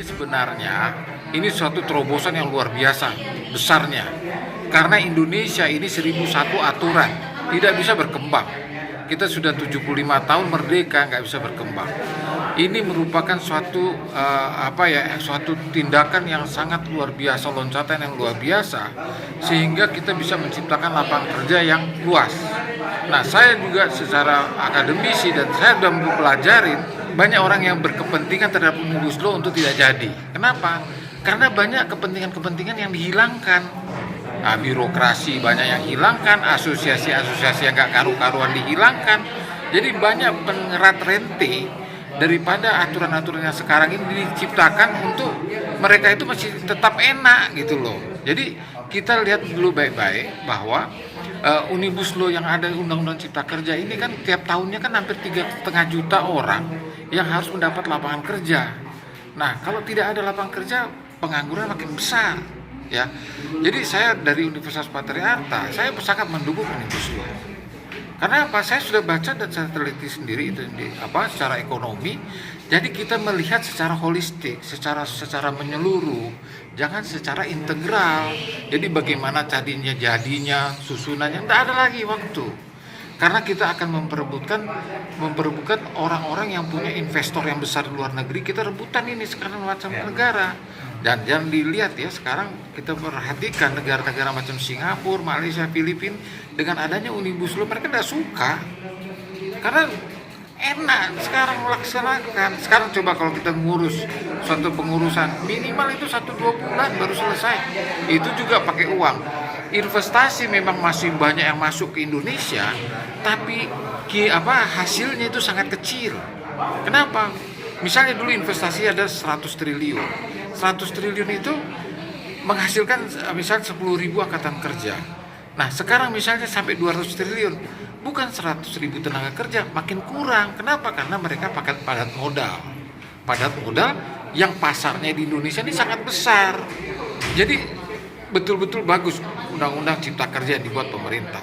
sebenarnya ini suatu terobosan yang luar biasa besarnya. Karena Indonesia ini 1001 aturan, tidak bisa berkembang. Kita sudah 75 tahun merdeka, nggak bisa berkembang. Ini merupakan suatu suatu tindakan yang sangat luar biasa, loncatan yang luar biasa, sehingga kita bisa menciptakan lapangan kerja yang luas. Nah, saya juga secara akademisi dan saya sudah mempelajarin banyak orang yang berkepentingan terhadap Omnibus Law untuk tidak jadi. Kenapa? Karena banyak kepentingan-kepentingan yang dihilangkan. Nah, birokrasi banyak yang hilangkan, asosiasi-asosiasi yang gak karu-karuan dihilangkan. Jadi banyak pengerat rente daripada aturan-aturan yang sekarang ini diciptakan untuk mereka itu masih tetap enak gitu loh. Jadi kita lihat dulu baik-baik bahwa Omnibus Law yang ada Undang-Undang Cipta Kerja ini kan tiap tahunnya kan hampir 3,5 juta orang yang harus mendapat lapangan kerja. Nah, kalau tidak ada lapangan kerja, pengangguran makin besar. Ya, jadi saya dari Universitas Patriarta, saya sangat mendukung Omnibus Law. Karena apa? Saya sudah baca dan saya teliti sendiri itu secara ekonomi. Jadi kita melihat secara holistik, secara menyeluruh, jangan secara integral. Jadi bagaimana jadinya, susunannya, tidak ada lagi waktu. Karena kita akan memperebutkan orang-orang yang punya investor yang besar di luar negeri. Kita rebutan ini sekarang macam negara. Dan jangan dilihat ya, sekarang kita perhatikan negara-negara macam Singapura, Malaysia, Filipina, dengan adanya Omnibus Law mereka tidak suka. Karena enak sekarang melaksanakan. Sekarang coba kalau kita ngurus suatu pengurusan, minimal itu 1-2 bulan baru selesai. Itu juga pakai uang. Investasi memang masih banyak yang masuk ke Indonesia, tapi hasilnya itu sangat kecil. Kenapa? Misalnya dulu investasi ada 100 triliun. 100 triliun itu menghasilkan misalnya 10.000 angkatan kerja. Nah, sekarang misalnya sampai 200 triliun, bukan 100.000 tenaga kerja, makin kurang. Kenapa? Karena mereka pakai padat modal. Padat modal yang pasarnya di Indonesia ini sangat besar. Jadi betul-betul bagus undang-undang cipta kerja yang dibuat pemerintah.